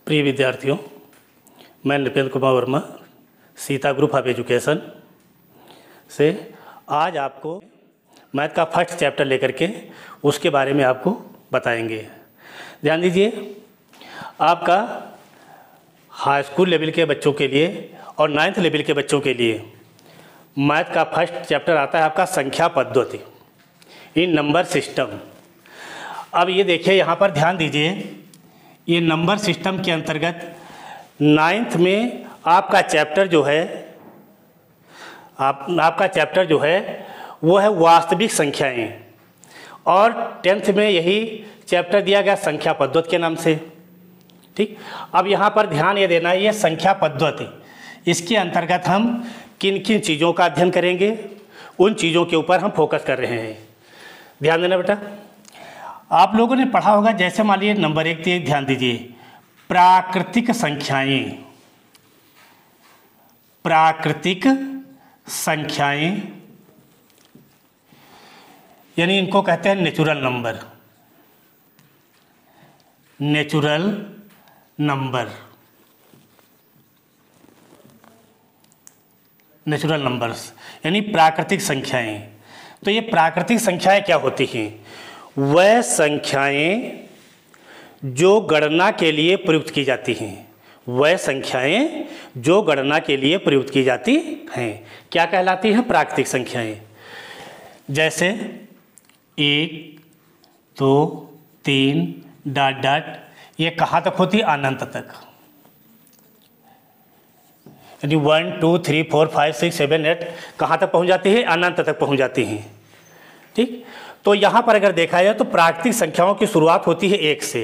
प्रिय विद्यार्थियों, मैं Nipendra Kumar Verma Sita group of education से आज आपको मैथ का फर्स्ट चैप्टर लेकर के उसके बारे में आपको बताएंगे। ध्यान दीजिए, आपका हाई स्कूल लेवल के बच्चों के लिए और 9th लेवल के बच्चों के लिए मैथ का फर्स्ट चैप्टर आता है आपका संख्या पद्धति इन नंबर सिस्टम। अब ये देखिए, यहाँ पर ध्यान दीजिए, ये नंबर सिस्टम के अंतर्गत 9th में आपका चैप्टर जो है आपका चैप्टर जो है वो है वास्तविक संख्याएं, और 10th में यही चैप्टर दिया गया संख्या पद्धति के नाम से। ठीक, अब यहाँ पर ध्यान ये देना है, ये संख्या पद्धति, इसके अंतर्गत हम किन किन चीज़ों का अध्ययन करेंगे, उन चीज़ों के ऊपर हम फोकस कर रहे हैं। ध्यान देना बेटा, आप लोगों ने पढ़ा होगा, जैसे मान लीजिए नंबर 1 पे ध्यान दीजिए, प्राकृतिक संख्याएं। प्राकृतिक संख्याएं यानी इनको कहते हैं natural number. Natural number, natural numbers यानी प्राकृतिक संख्याएं। तो ये प्राकृतिक संख्याएं क्या होती हैं? वह संख्याएं जो गणना के लिए प्रयुक्त की जाती हैं। वह संख्याएं जो गणना के लिए प्रयुक्त की जाती हैं क्या कहलाती हैं? प्राकृतिक संख्याएं। जैसे 1, 2, 3 डॉट डॉट, ये कहाँ तक होती है? अनंत तक। यानी 1, 2, 3, 4, 5, 6, 7, 8 कहाँ तक पहुँच जाती है? अनंत तक पहुँच जाती हैं। ठीक, तो यहाँ पर अगर देखा जाए तो प्राकृतिक संख्याओं की शुरुआत होती है 1 से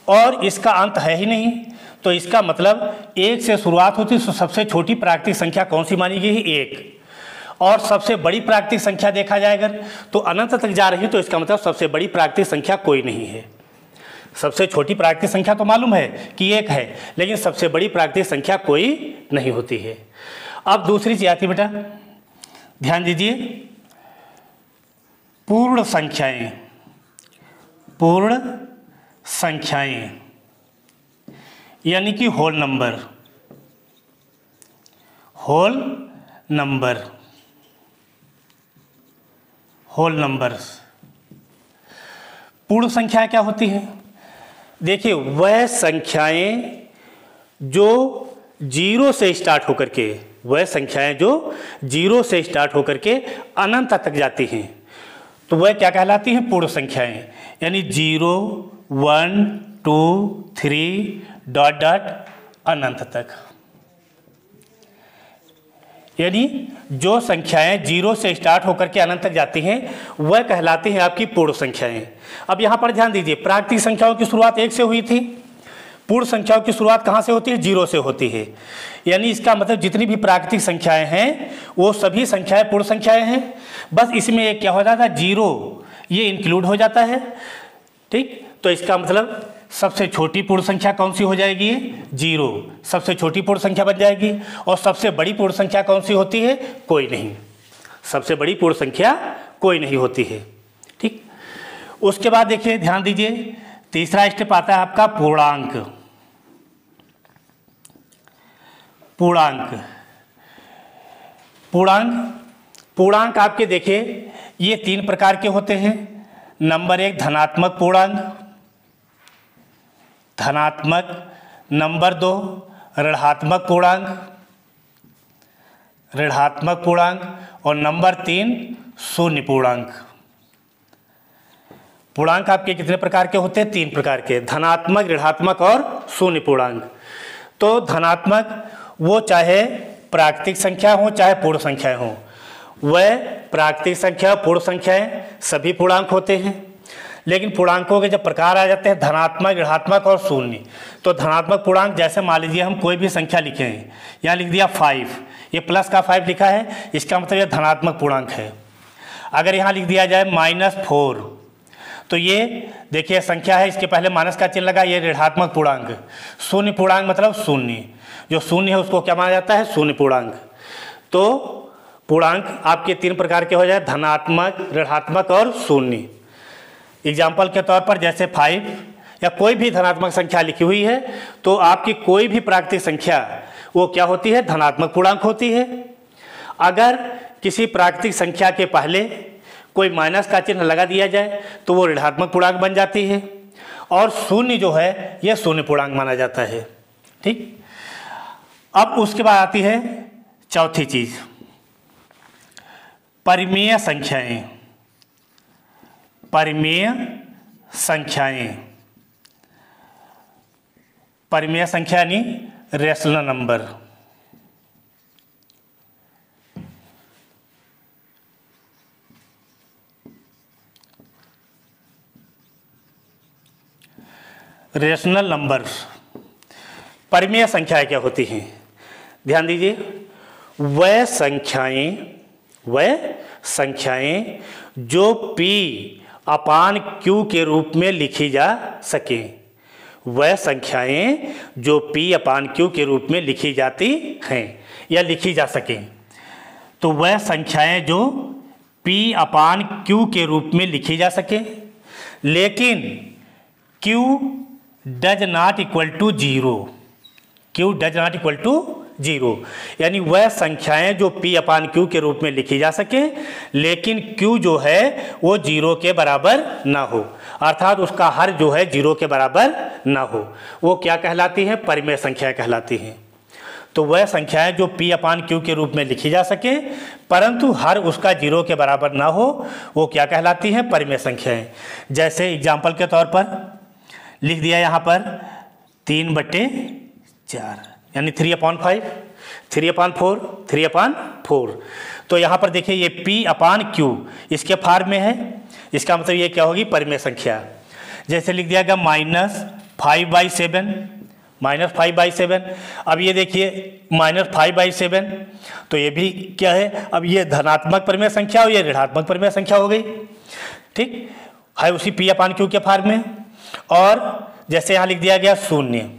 और इसका अंत है ही नहीं। तो इसका मतलब 1 से शुरुआत होती है, तो सबसे छोटी प्राकृतिक संख्या कौन सी मानी गई है? 1। और सबसे बड़ी प्राकृतिक संख्या देखा जाए अगर तो अनंत तक जा रही है, तो इसका मतलब सबसे बड़ी प्राकृतिक संख्या कोई नहीं है। सबसे छोटी प्राकृतिक संख्या तो मालूम है कि 1 है, लेकिन सबसे बड़ी प्राकृतिक संख्या कोई नहीं होती है। अब दूसरी चीज आती है बेटा, ध्यान दीजिए, पूर्ण संख्याएं। पूर्ण संख्याएं यानी कि whole number. Whole number, whole numbers. पूर्ण संख्या क्या होती है? देखिए, वह संख्याएं जो 0 से स्टार्ट होकर के, वह संख्याएं जो 0 से स्टार्ट होकर के अनंत तक जाती हैं, तो वह क्या कहलाती हैं? पूर्ण संख्याएं। यानी 0, 1, 2, 3 डॉट डॉट अनंत तक। यानी जो संख्याएं 0 से स्टार्ट होकर के अनंत तक जाती हैं वह कहलाती हैं आपकी पूर्ण संख्याएं। अब यहाँ पर ध्यान दीजिए, प्राकृतिक संख्याओं की शुरुआत 1 से हुई थी, पूर्ण संख्याओं की शुरुआत कहाँ से होती है? 0 से होती है। यानी इसका मतलब जितनी भी प्राकृतिक संख्याएं हैं वो सभी संख्याएं पूर्ण संख्याएं हैं। बस इसमें एक क्या हो जाता है? 0 ये इंक्लूड हो जाता है। ठीक, तो इसका मतलब सबसे छोटी पूर्ण संख्या कौन सी हो जाएगी? 0 सबसे छोटी पूर्ण संख्या बन जाएगी। और सबसे बड़ी पूर्ण संख्या कौन सी होती है? कोई नहीं। सबसे बड़ी पूर्ण संख्या कोई नहीं होती है। ठीक, उसके बाद देखिए, ध्यान दीजिए, तीसरा स्टेप आता है आपका पूर्णांक। पूर्णांक, पूर्णांक, पूर्णांक आपके देखिए ये 3 प्रकार के होते हैं। नंबर 1 धनात्मक पूर्णांक, धनात्मक। नंबर 2 ऋणात्मक पूर्णांक, ऋणात्मक पूर्णांक। और नंबर 3 शून्य पूर्णांक। पूर्णांक आपके कितने प्रकार के होते हैं? 3 प्रकार के, धनात्मक, ऋणात्मक और शून्य पूर्णांक। तो धनात्मक वो चाहे प्राकृतिक संख्या हो चाहे पूर्ण संख्या हो, वह प्राकृतिक संख्या पूर्ण संख्याएं सभी पूर्णांक होते हैं। लेकिन पूर्णांकों के जब प्रकार आ जाते हैं धनात्मक, ऋणात्मक और शून्य, तो धनात्मक पूर्णांक जैसे मान लीजिए हम कोई भी संख्या लिखे हैं, यहाँ लिख दिया 5, ये प्लस का 5 लिखा है, इसका मतलब ये धनात्मक पूर्णांक है। अगर यहाँ लिख दिया जाए -4, तो ये देखिए संख्या है, इसके पहले माइनस का चिन्ह लगा, ये ऋणात्मक पूर्णांक। शून्य पूर्णांक मतलब शून्य, जो शून्य है उसको क्या माना जाता है? शून्य पूर्णांक। तो पूर्णांक आपके 3 प्रकार के हो जाए, धनात्मक, ऋणात्मक और शून्य। एग्जाम्पल के तौर पर जैसे 5, या कोई भी धनात्मक संख्या लिखी हुई है तो आपकी कोई भी प्राकृतिक संख्या वो क्या होती है, धनात्मक पूर्णांक होती है। अगर किसी प्राकृतिक संख्या के पहले कोई माइनस का चिन्ह लगा दिया जाए तो वो ऋणात्मक पूर्णांक बन जाती है, और शून्य जो है यह शून्य पूर्णांक माना जाता है। ठीक, अब उसके बाद आती है चौथी चीज, परिमेय संख्याएं। परिमेय संख्याएं, परिमेय संख्या यानी रेशनल नंबर। रेशनल नंबर, परिमेय संख्याएं क्या होती हैं? ध्यान दीजिए, वह संख्याएं जो P अपान Q के रूप में लिखी जा सके। वह संख्याएं जो P अपान Q के रूप में लिखी जाती हैं या लिखी जा सके। तो वह संख्याएं जो P अपान Q के रूप में लिखी जा सके, लेकिन Q does not equal to zero. Q does not equal to zero, यानी वह संख्याएं जो P अपान Q के रूप में लिखी जा सके लेकिन Q जो है वो जीरो के बराबर ना हो, अर्थात उसका हर जो है जीरो के बराबर ना हो, वो क्या कहलाती है? परिमेय संख्या कहलाती हैं। तो वह संख्याएं जो P अपान Q के रूप में लिखी जा सके परंतु हर उसका जीरो के बराबर ना हो, वो क्या कहलाती हैं? परिमेय संख्याएं। जैसे एग्जाम्पल के तौर पर लिख दिया यहाँ पर 3/4 यानी 3/5, 3/4, 3/4। तो यहाँ पर देखिए ये P अपान Q इसके फॉर्म में है, इसका मतलब ये क्या होगी? परिमेय संख्या। जैसे लिख दिया गया -5/7, -5/7। अब ये देखिए -5/7, तो ये भी क्या है? अब ये धनात्मक परिमेय संख्या और ये ऋणात्मक परिमेय संख्या हो गई। ठीक है, उसी P अपान Q के फॉर्म में। और जैसे यहाँ लिख दिया गया 0।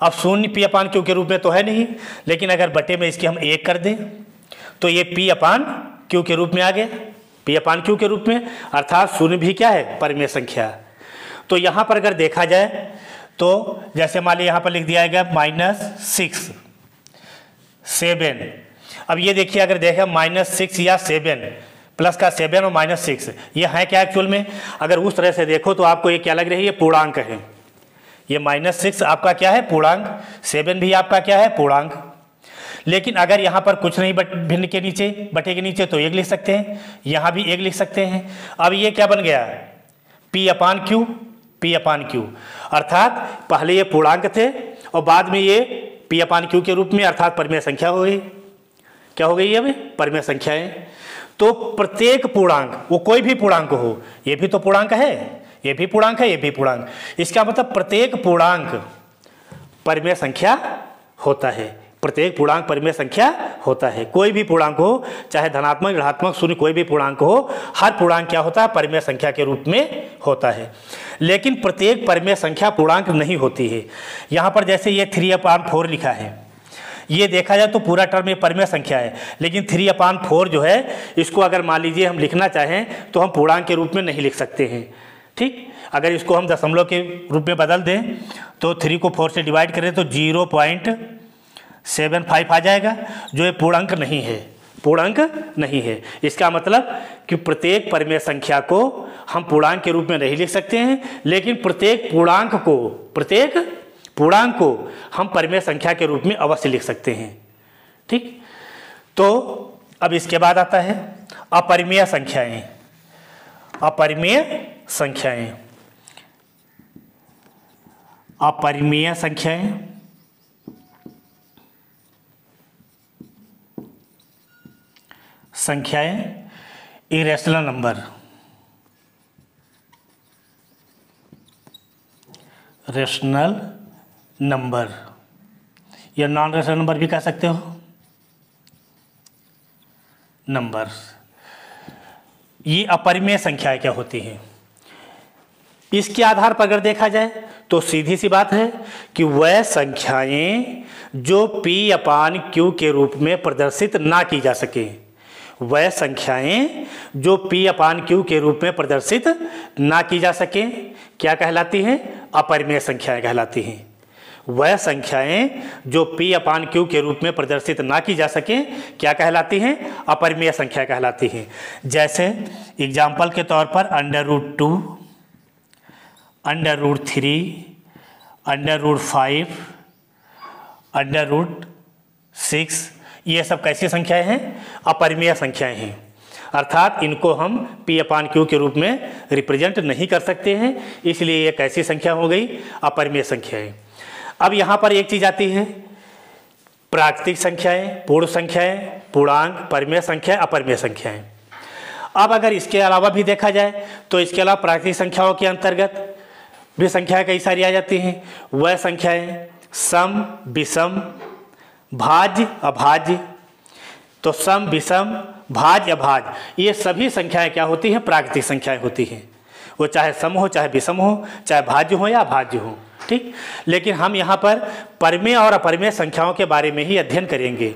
अब 0 P अपान Q के रूप में तो है नहीं, लेकिन अगर बटे में इसके हम 1 कर दें तो ये P अपान Q के रूप में आ गया, P अपान Q के रूप में, अर्थात 0 भी क्या है? परिमेय संख्या। तो यहाँ पर अगर देखा जाए तो जैसे मान लीजिए यहाँ पर लिख दिया गया -6, 7। अब ये देखिए, अगर देखें -6 या 7, प्लस का 7 और -6, ये है क्या एक्चुअल में? अगर उस तरह से देखो तो आपको ये क्या लग रही है? ये पूर्णांक है। ये -6 आपका क्या है? पूर्णांक। 7 भी आपका क्या है? पूर्णांक। लेकिन अगर यहाँ पर कुछ नहीं भिन्न के नीचे, बटे के नीचे, तो 1 लिख सकते हैं, यहाँ भी 1 लिख सकते हैं। अब ये क्या बन गया? P अपान Q, P अपान Q, अर्थात पहले ये पूर्णांक थे और बाद में ये P अपान Q के रूप में, अर्थात परिमेय संख्या हो गई। क्या हो गई? अब परिमेय संख्याएं। तो प्रत्येक पूर्णांक, वो कोई भी पूर्णांक हो, ये भी तो पूर्णांक है, ये भी पूर्णांक है, ये भी पूर्णांक, इसका मतलब प्रत्येक पूर्णांक परिमेय संख्या होता है। प्रत्येक पूर्णांक परिमेय संख्या होता है। कोई भी पूर्णांक हो, चाहे धनात्मक, ऋणात्मक, शून्य, कोई भी पूर्णांक हो, हर पूर्णांक क्या होता है? परिमेय संख्या के रूप में होता है। लेकिन प्रत्येक परिमेय संख्या पूर्णांक नहीं होती है। यहाँ पर जैसे ये 3/4 लिखा है, ये देखा जाए तो पूरा टर्म ये परिमेय संख्या है, लेकिन 3/4 जो है इसको अगर मान लीजिए हम लिखना चाहें तो हम पूर्णांक के रूप में नहीं लिख सकते हैं। ठीक, अगर इसको हम दशमलव के रूप में बदल दें तो 3 को 4 से डिवाइड करें तो 0.75 आ जाएगा, जो ये पूर्णांक नहीं है, पूर्णांक नहीं है। इसका मतलब कि प्रत्येक परिमेय संख्या को हम पूर्णांक के रूप में नहीं लिख सकते हैं, लेकिन प्रत्येक पूर्णांक को हम परिमेय संख्या के रूप में अवश्य लिख सकते हैं। ठीक, तो अब इसके बाद आता है अपरिमेय संख्याएं। अपरिमेय संख्याएं, अपरिमेय संख्याएं इरेशनल नंबर, रेशनल नंबर या नॉन रेशनल नंबर भी कह सकते हो। नंबर, ये अपरिमेय संख्याएं क्या होती हैं? इसके आधार पर अगर देखा जाए तो सीधी सी बात है कि वह संख्याएं जो P अपान Q के रूप में प्रदर्शित ना की जा सके, वह संख्याएं जो P/Q के रूप में प्रदर्शित ना की जा सके क्या कहलाती हैं? अपरिमेय संख्याएं कहलाती हैं। वह संख्याएं जो P/Q के रूप में प्रदर्शित ना की जा सके क्या कहलाती हैं? अपरिमेय संख्या कहलाती हैं। जैसे एग्जाम्पल के तौर पर √2, √3, √5, √6, ये सब कैसी संख्याएं हैं? अपरिमेय संख्याएं हैं। अर्थात इनको हम P/Q के रूप में रिप्रेजेंट नहीं कर सकते हैं, इसलिए ये कैसी संख्या हो गई? अपरिमेय संख्याएं। अब यहाँ पर एक चीज आती है, प्राकृतिक संख्याएं, पूर्ण संख्याएं, पूर्णांक, परिमेय संख्या, अपरिमेय संख्याएं। अब अगर इसके अलावा भी देखा जाए तो इसके अलावा प्राकृतिक संख्याओं के अंतर्गत भी संख्याएं कई सारी आ जाती हैं। वह संख्याएं सम, विषम, भाज्य, अभाज्य। तो सम, विषम, भाज्य, अभाज्य ये सभी संख्याएं क्या होती हैं? प्राकृतिक संख्याएं होती हैं। वो चाहे सम हो, चाहे विषम हो, चाहे भाज्य हो या अभाज्य हो, ठीक। लेकिन हम यहाँ पर परिमेय और अपरिमेय संख्याओं के बारे में ही अध्ययन करेंगे।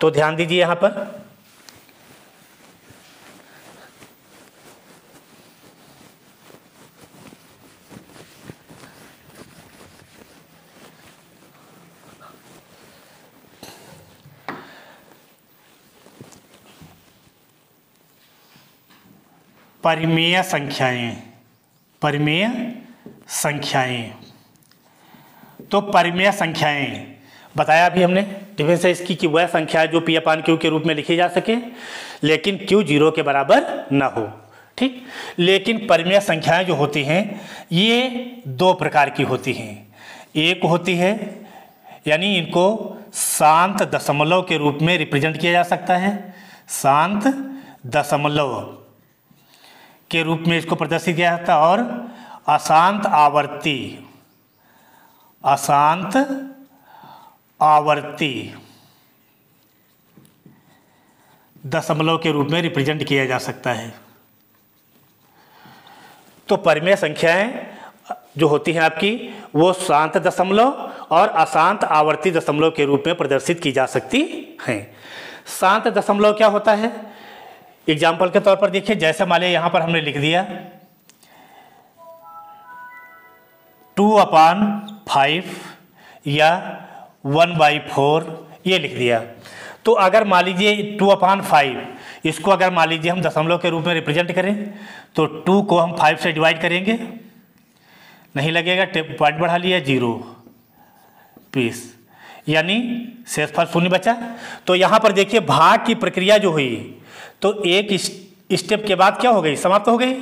तो ध्यान दीजिए यहाँ पर परिमेय संख्याएं। परिमेय संख्याएं, तो परिमेय संख्याएं बताया अभी हमने डिफरेंस है इसकी कि वह संख्या जो P/Q के रूप में लिखी जा सके लेकिन Q 0 के बराबर ना हो, ठीक। लेकिन परिमेय संख्याएं जो होती हैं ये दो प्रकार की होती हैं। एक होती है यानी इनको शांत दशमलव के रूप में रिप्रेजेंट किया जा सकता है, शांत दशमलव के रूप में इसको प्रदर्शित किया जाता है, और अशांत आवर्ती, अशांत आवर्ती दशमलव के रूप में रिप्रेजेंट किया जा सकता है। तो परिमेय संख्याएं जो होती हैं आपकी वो शांत दशमलव और अशांत आवर्ती दशमलव के रूप में प्रदर्शित की जा सकती हैं। शांत दशमलव क्या होता है? एग्जाम्पल के तौर पर देखिए, जैसे मान लिया यहाँ पर हमने लिख दिया 2/5 या 1/4 ये लिख दिया। तो अगर मान लीजिए 2/5 इसको अगर मान लीजिए हम दशमलव के रूप में रिप्रेजेंट करें तो 2 को हम 5 से डिवाइड करेंगे, नहीं लगेगा, पॉइंट बढ़ा लिया 0 पीस, यानी शेषफल 0 बचा। तो यहाँ पर देखिए भाग की प्रक्रिया जो हुई तो एक स्टेप के बाद क्या हो गई? समाप्त हो गई।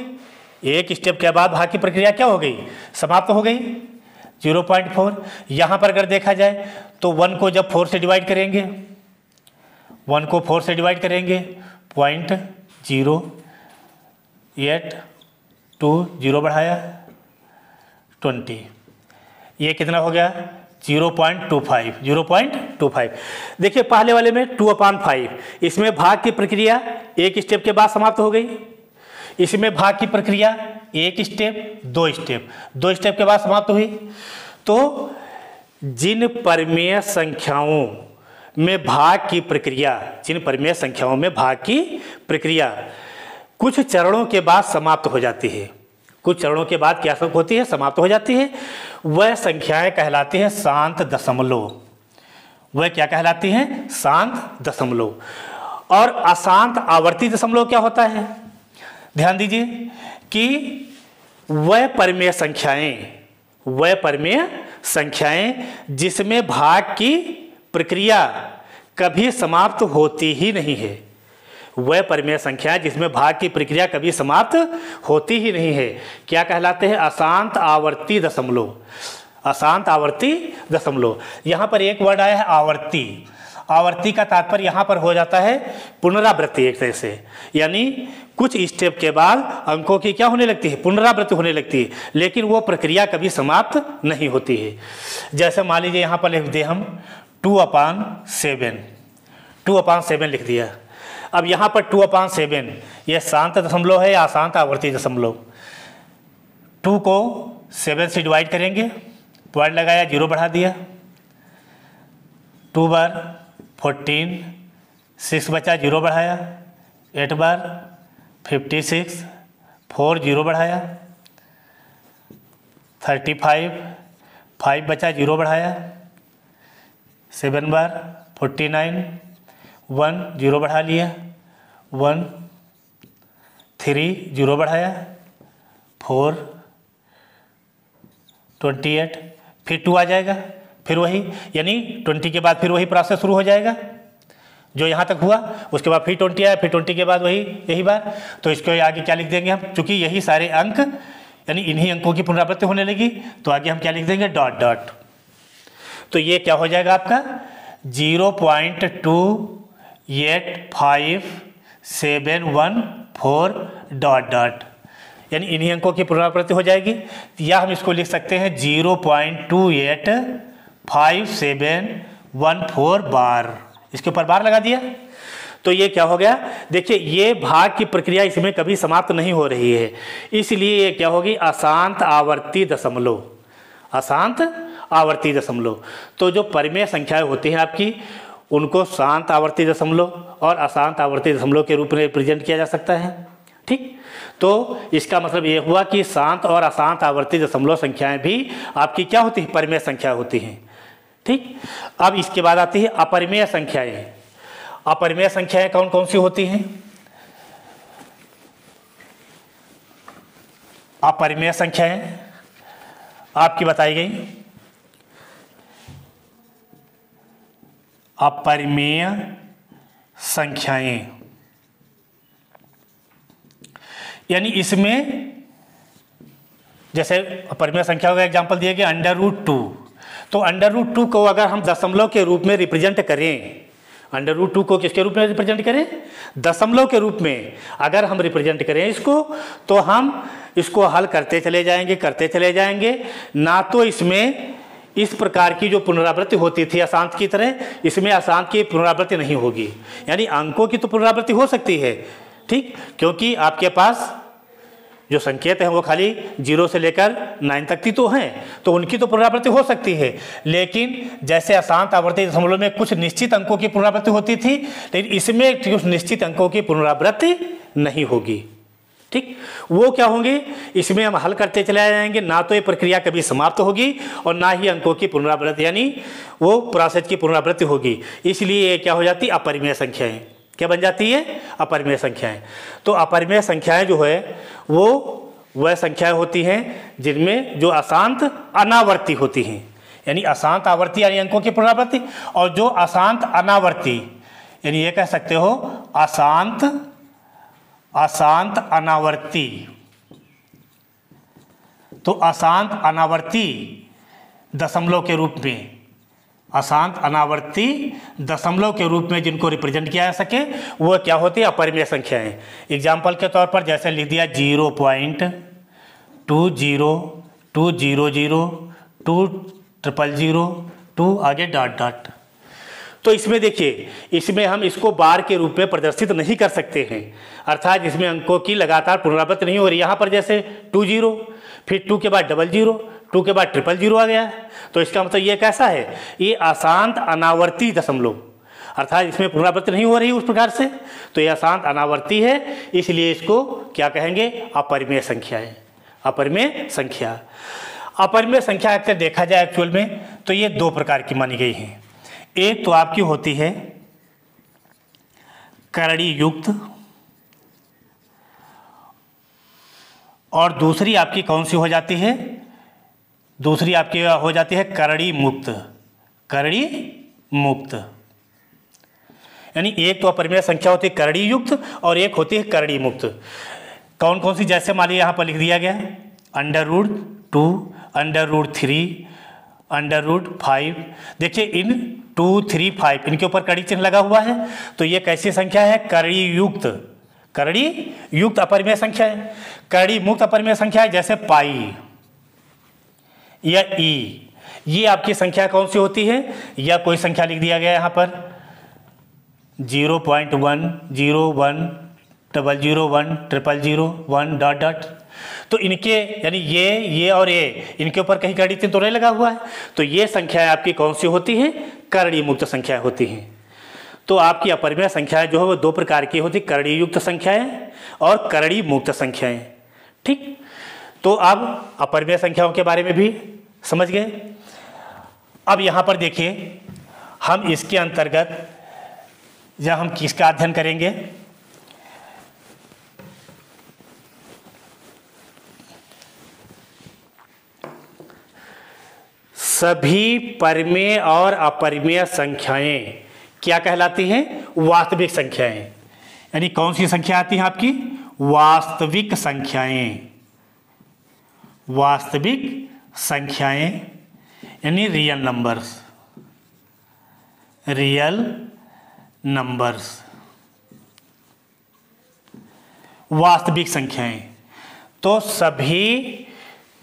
एक स्टेप के बाद भाग की प्रक्रिया क्या हो गई? समाप्त हो गई, 0.4। यहाँ पर अगर देखा जाए तो 1 को जब 4 से डिवाइड करेंगे, 1 को 4 से डिवाइड करेंगे 0.08, 0 बढ़ाया 20, ये कितना हो गया? 0.25। देखिए पहले वाले में 2/5 इसमें भाग की प्रक्रिया एक स्टेप के बाद समाप्त हो गई, इसमें भाग की प्रक्रिया एक स्टेप, दो स्टेप के बाद समाप्त हुई। तो जिन परिमेय संख्याओं में भाग की प्रक्रिया, जिन परिमेय संख्याओं में भाग की प्रक्रिया कुछ चरणों के बाद समाप्त हो जाती है, कुछ चरणों के बाद क्या होती है? समाप्त हो जाती है। वह संख्याएं कहलाती हैं शांत दशमलव। वह क्या कहलाती हैं? शांत दशमलव। और अशांत आवर्ती दशमलव क्या होता है? ध्यान दीजिए कि वह परिमेय संख्याएं जिसमें भाग की प्रक्रिया कभी समाप्त होती ही नहीं है। वह परिमेय संख्याएं जिसमें भाग की प्रक्रिया कभी समाप्त होती ही नहीं है क्या कहलाते हैं? अशांत आवर्ती दशमलव। अशांत आवर्ती दशमलव। यहाँ पर एक वर्ड आया है आवर्ती। आवर्ती का तात्पर्य यहाँ पर हो जाता है पुनरावृत्ति एक तरह से, यानी कुछ स्टेप के बाद अंकों की क्या होने लगती है? पुनरावृत्ति होने लगती है, लेकिन वो प्रक्रिया कभी समाप्त नहीं होती है। जैसे मान लीजिए यहाँ पर लिख दिए हम 2/7 लिख दिया। अब यहाँ पर 2/7 ये शांत दशमलव है या अशांत आवर्ती दशमलव? 2 को 7 से डिवाइड करेंगे, पॉइंट लगाया, 0 बढ़ा दिया, 2 बार 14, 6 बचा, 0 बढ़ाया, 8 बार 56, 4 जीरो बढ़ाया 35, 5 बचा, जीरो बढ़ाया 7 बार 49, 1 जीरो बढ़ा लिया 1, 3 जीरो बढ़ाया 4, 28, फिर 2 आ जाएगा, फिर वही, यानी 20 के बाद फिर वही प्रोसेस शुरू हो जाएगा जो यहाँ तक हुआ। उसके बाद फिर 20 आया, फिर 20 के बाद वही यही बार। तो इसको आगे क्या लिख देंगे हम, चूंकि यही सारे अंक यानी इन्हीं अंकों की पुनरावृत्ति होने लगी, तो आगे हम क्या लिख देंगे, डॉट डॉट। तो ये क्या हो जाएगा आपका 0.285714 डॉट डॉट, यानी इन्हीं अंकों की पुनरावृत्ति हो जाएगी। या हम इसको लिख सकते हैं 0.285714 बार, इसके ऊपर बार लगा दिया। तो ये क्या हो गया, देखिए ये भाग की प्रक्रिया इसमें कभी समाप्त नहीं हो रही है, इसलिए ये क्या होगी, अशांत आवर्ती दशमलव, अशांत आवर्ती दशमलव। तो जो परिमेय संख्याएं होती हैं आपकी, उनको शांत आवर्ती दशमलव और अशांत आवर्ती दशमलव के रूप में रिप्रेजेंट किया जा सकता है। ठीक, तो इसका मतलब ये हुआ कि शांत और अशांत आवर्ती दशमलव संख्याएं भी आपकी क्या होती हैं, परिमेय संख्या होती हैं। ठीक, अब इसके बाद आती है अपरिमेय संख्याएं। अपरिमेय संख्याएं कौन कौन सी होती हैं? अपरिमेय संख्याएं आपकी बताई गई, अपरिमेय संख्याएं, यानी इसमें जैसे अपरिमेय संख्या का एग्जांपल दिया गया √2। तो √2 को अगर हम दशमलव के रूप में रिप्रेजेंट करें, √2 को किसके रूप में रिप्रेजेंट करें, दशमलव के रूप में अगर हम रिप्रेजेंट करें इसको, तो हम इसको हल करते चले जाएंगे, ना तो इसमें इस प्रकार की जो पुनरावृत्ति होती थी अशांत की तरह, इसमें अशांत की पुनरावृत्ति नहीं होगी। यानी अंकों की तो पुनरावृत्ति हो सकती है, ठीक, क्योंकि आपके पास जो संकेत हैं वो खाली 0 से लेकर 9 तक की तो हैं, तो उनकी तो पुनरावृत्ति हो सकती है। लेकिन जैसे अशांत आवर्ती दशमलव में कुछ निश्चित अंकों की पुनरावृत्ति होती थी, लेकिन इसमें कुछ निश्चित अंकों की पुनरावृत्ति नहीं होगी। ठीक, वो क्या होंगे, इसमें हम हल करते चले जाएंगे, ना तो ये प्रक्रिया कभी समाप्त होगी और ना ही अंकों की पुनरावृत्ति यानी वो प्रोसेस की पुनरावृत्ति होगी। इसलिए ये क्या हो जाती है, अपरिमेय संख्याएं। क्या बन जाती है, अपरिमेय संख्याएं। तो अपरिमेय संख्याएं जो है वो वह संख्याएं होती हैं जिनमें जो अशांत अनावर्ती होती हैं, यानी अशांत आवर्ती यानी अंकों की पुनरावृत्ति, और जो अशांत अनावर्ती यानी ये कह सकते हो अशांत अनावर्ती। तो अशांत अनावर्ती दशमलव के रूप में, अशांत अनावर्ती दशमलव के रूप में जिनको रिप्रेजेंट किया जा सके वो क्या होती है, अपरिमेय संख्याएं। एग्जाम्पल के तौर पर जैसे लिख दिया 0.20200020002 आगे डॉट डॉट। तो इसमें देखिए, इसमें हम इसको बार के रूप में प्रदर्शित नहीं कर सकते हैं, अर्थात इसमें अंकों की लगातार पुनरावृत्ति नहीं हो रही। यहाँ पर जैसे 20, फिर 2 के बाद 00, 2 के बाद 000 आ गया, तो इसका मतलब ये कैसा है, ये अशांत अनावर्ती दशमलव, अर्थात इसमें पुनरावृत्ति नहीं हो रही उस प्रकार से, तो ये अशांत अनावर्ती है, इसलिए इसको क्या कहेंगे, अपरिमेय संख्याएं। अपरिमेय संख्या, अपरिमेय संख्या अक्सर देखा जाए एक्चुअल में तो ये 2 प्रकार की मानी गई हैं। एक तो आपकी होती है करड़ी युक्त, और दूसरी आपकी कौन सी हो जाती है, दूसरी आपकी हो जाती है करड़ी मुक्त। करड़ी मुक्त यानी एक तो अपरिमेय संख्या होती है करड़ी युक्त और एक होती है करड़ी मुक्त। कौन कौन सी, जैसे मान लीजिए यहाँ पर लिख दिया गया √2, √3, √5। देखिए इन 2, 3, 5 इनके ऊपर कड़ी चिन्ह लगा हुआ है, तो ये कैसी संख्या है, करड़ी युक्त। करड़ी युक्त अपरिमेय संख्या है। करड़ी मुक्त अपरिमेय संख्या है जैसे पाई या ई, ये आपकी संख्या कौन सी होती है, या कोई संख्या लिख दिया गया यहाँ पर 0.1010010010001 डॉट डॉट। तो इनके यानी ये और ये इनके ऊपर कहीं करड़ी चिन्ह तो नहीं लगा हुआ है, तो ये संख्याएं आपकी कौन सी होती हैं, करड़ी मुक्त संख्या होती हैं। तो आपकी अपरिमेय संख्याएं जो है वो दो प्रकार की होती, करड़ी युक्त संख्याएं और करड़ी मुक्त संख्याएं। ठीक, तो अब अपरिमेय संख्याओं के बारे में भी समझ गए। अब यहाँ पर देखिए, हम इसके अंतर्गत जब हम किसका अध्ययन करेंगे, सभी परिमेय और अपरिमेय संख्याएं क्या कहलाती हैं? वास्तविक संख्याएं। यानी कौन सी संख्या आती है आपकी? वास्तविक संख्याएं। वास्तविक संख्याएं यानी रियल नंबर्स। रियल नंबर्स, वास्तविक संख्याएं। तो सभी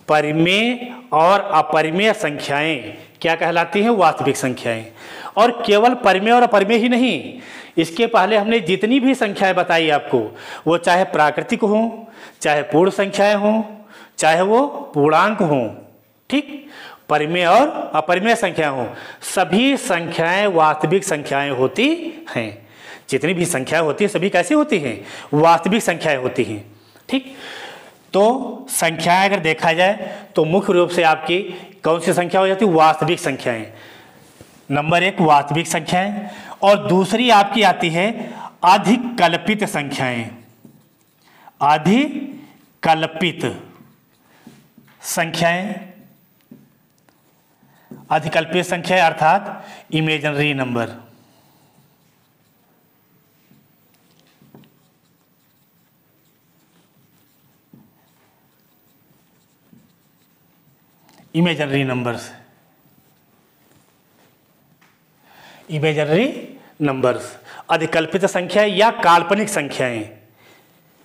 परिमेय और अपरिमेय संख्याएं क्या कहलाती हैं? वास्तविक संख्याएं। और केवल परिमेय और अपरिमेय ही नहीं, इसके पहले हमने जितनी भी संख्याएं बताई आपको, वो चाहे प्राकृतिक हों, चाहे पूर्ण संख्याएं हों, चाहे वो पूर्णांक हों, ठीक, परिमेय और अपरिमेय संख्या हों, सभी संख्याएं वास्तविक संख्याएं होती हैं। जितनी भी संख्याएं होती हैं सभी कैसी होती हैं? वास्तविक संख्याएं होती हैं। ठीक, तो संख्याएं अगर देखा जाए तो मुख्य रूप से आपकी कौन सी संख्या हो जाती है? वास्तविक संख्याएं। नंबर एक वास्तविक संख्याएं, और दूसरी आपकी आती है अधिकल्पित संख्याएं। अधिकल्पित संख्याएं, अधिकल्पित संख्या अर्थात imaginary number. Imaginary numbers, imaginary numbers, अधिकल्पित संख्या या काल्पनिक संख्याएं।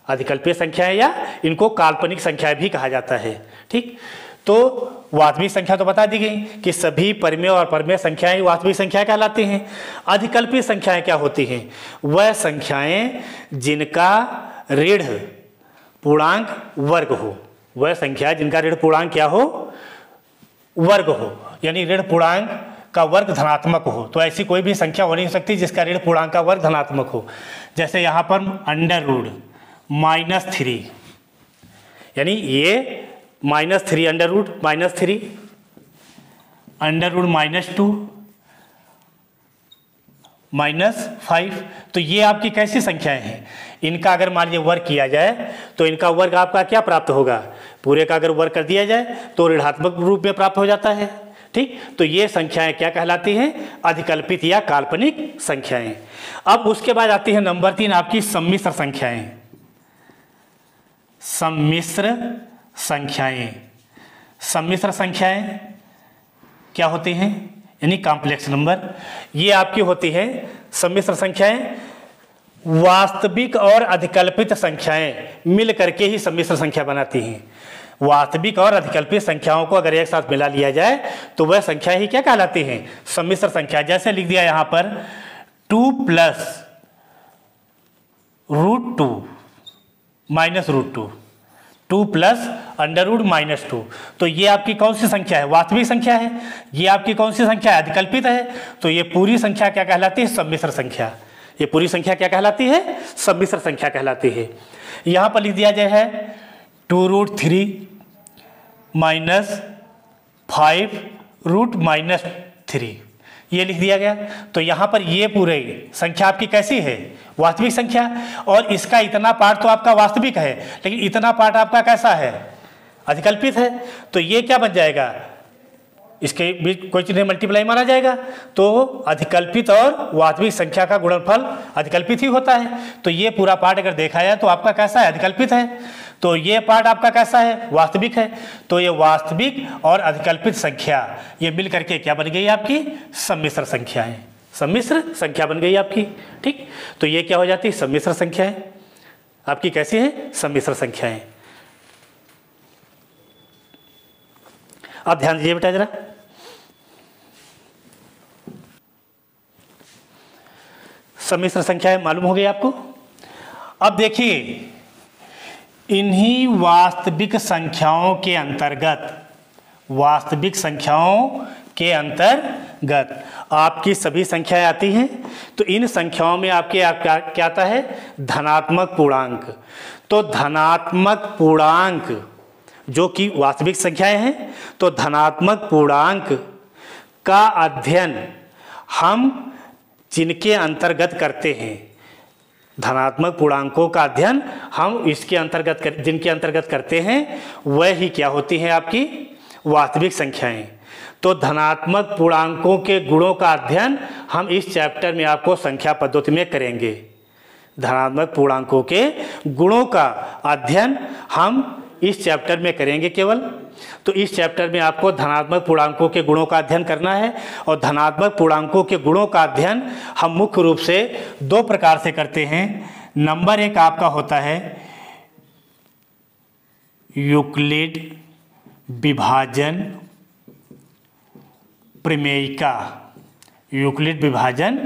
अधिकल्पित संख्याएं या इनको काल्पनिक संख्याएं भी कहा जाता है। ठीक, तो वास्तविक संख्या तो बता दी गई कि सभी परिमेय और अपरिमेय संख्याएं वास्तविक संख्या कहलाती हैं। अधिकल्पित संख्याएं क्या होती हैं? वह संख्याएं जिनका ऋण पूर्णांक वर्ग हो। वह संख्या जिनका ऋण पूर्णांक क्या हो? वर्ग हो, यानी ऋण पूर्णांक का वर्ग धनात्मक हो। तो ऐसी कोई भी संख्या हो नहीं सकती जिसका ऋण पूर्णांक का वर्ग धनात्मक हो। जैसे यहाँ पर √-3, यानी ये -3 √-3 √-2 -5, तो ये आपकी कैसी संख्याएं हैं? इनका अगर मान लीजिए वर्ग किया जाए तो इनका वर्ग आपका क्या प्राप्त होगा? पूरे का अगर वर्ग कर दिया जाए तो ऋणात्मक रूप में प्राप्त हो जाता है। ठीक, तो ये संख्याएं क्या कहलाती हैं? अधिकल्पित या काल्पनिक संख्याएं। अब उसके बाद आती है नंबर 3 आपकी सम्मिश्र संख्याएं। सम्मिश्र संख्याएं, सम्मिश्र संख्याएं क्या होती हैं? यानी कॉम्प्लेक्स नंबर। ये आपकी होती है सम्मिश्र संख्याएं, वास्तविक और अधिकल्पित संख्याएं मिल करके ही सम्मिश्र संख्या बनाती हैं। वास्तविक और अधिकल्पित संख्याओं को अगर एक साथ मिला लिया जाए तो वह संख्या ही क्या कहलाती है? सम्मिश्र संख्या। जैसे लिख दिया यहाँ पर 2 + √2 -√2, 2 + √-2, तो ये आपकी कौन सी संख्या है? वास्तविक संख्या है। ये आपकी कौन सी संख्या है? अधिकल्पित है। तो ये पूरी संख्या क्या कहलाती है? सम्मिश्र संख्या। ये पूरी संख्या क्या कहलाती है? सम्मिश्र संख्या कहलाती है। यहाँ पर लिख दिया गया है 2√3 -5 √-3, ये लिख दिया गया। तो यहाँ पर ये पूरे संख्या आपकी कैसी है? वास्तविक संख्या। और इसका इतना पार्ट तो आपका वास्तविक है, लेकिन इतना पार्ट आपका कैसा है? अधिकल्पित है। तो ये क्या बन जाएगा? इसके बीच कोई चीज़ मल्टीप्लाई माना जाएगा, तो अधिकल्पित और वास्तविक संख्या का गुणनफल अधिकल्पित ही होता है। तो ये पूरा पार्ट अगर देखा जाए तो आपका कैसा है? अधिकल्पित है। तो ये पार्ट आपका कैसा है? वास्तविक है। तो ये वास्तविक और अधिकल्पित संख्या ये मिल करके क्या बन गई? आपकी सम्मिश्र संख्याएं। सम्मिश्र संख्या बन गई आपकी। ठीक, तो ये क्या हो जाती है? सम्मिश्र संख्याएं आपकी कैसी है? सम्मिश्र संख्याएं। अब ध्यान दीजिए बेटा जरा, सम्मिश्र संख्याएं मालूम हो गई आपको। अब देखिए, इन्हीं वास्तविक संख्याओं के अंतर्गत, वास्तविक संख्याओं के अंतर्गत गत आपकी सभी संख्याएं आती हैं। तो इन संख्याओं में आपके क्या आता है? धनात्मक पूर्णांक। तो धनात्मक पूर्णांक जो कि वास्तविक संख्याएं हैं, तो धनात्मक पूर्णांक का अध्ययन हम जिनके अंतर्गत करते हैं, धनात्मक पूर्णांकों का अध्ययन हम जिनके अंतर्गत करते हैं, वह ही क्या होती हैं? आपकी वास्तविक संख्याएं। तो धनात्मक पूर्णांकों के गुणों का अध्ययन हम इस चैप्टर में आपको संख्या पद्धति में करेंगे। धनात्मक पूर्णांकों के गुणों का अध्ययन हम इस चैप्टर में करेंगे केवल। तो इस चैप्टर में आपको धनात्मक पूर्णांकों के गुणों का अध्ययन करना है। और धनात्मक पूर्णांकों के गुणों का अध्ययन हम मुख्य रूप से दो प्रकार से करते हैं। नंबर एक आपका होता है यूक्लिड विभाजन प्रमेयिका। यूक्लिड विभाजन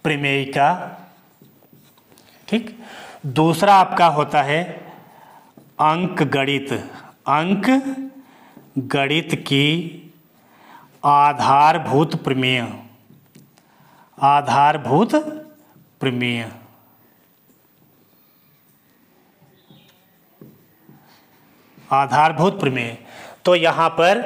प्रमेयिका, ठीक। दूसरा आपका होता है अंकगणित। अंकगणित की आधारभूत प्रमेय। आधारभूत प्रमेय। आधारभूत प्रमेय। तो यहाँ पर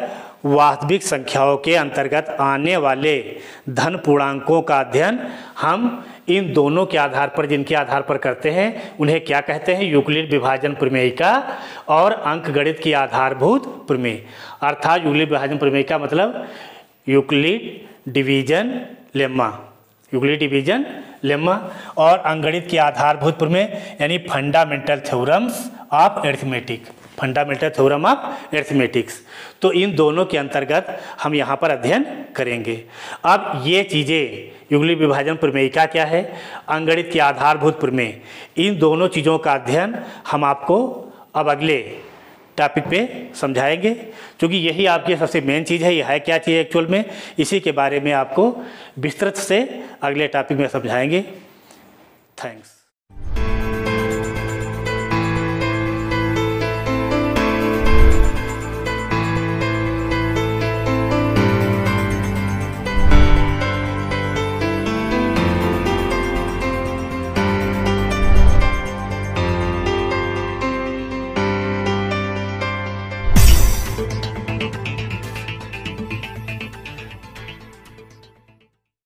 वास्तविक संख्याओं के अंतर्गत आने वाले धन पूर्णांकों का अध्ययन हम इन दोनों के आधार पर, जिनके आधार पर करते हैं, उन्हें क्या कहते हैं? यूक्लिड विभाजन प्रमेयिका और अंकगणित की आधारभूत प्रमेय। अर्थात यूक्लिड विभाजन प्रमेयिका मतलब Euclid division lemma. Euclid division lemma और अंकगणित की आधारभूत प्रमेय यानी fundamental theorems of arithmetic. Fundamental theorem of arithmetics. तो इन दोनों के अंतर्गत हम यहाँ पर अध्ययन करेंगे। अब ये चीज़ें, यूक्लिड विभाजन प्रमेयिका क्या है, अंकगणित की आधारभूत प्रमेय, इन दोनों चीज़ों का अध्ययन हम आपको अब अगले टॉपिक पे समझाएंगे, क्योंकि यही आपकी सबसे मेन चीज़ है। यह है क्या चीज़ एक्चुअल में, इसी के बारे में आपको विस्तृत से अगले टॉपिक में समझाएंगे। थैंक्स।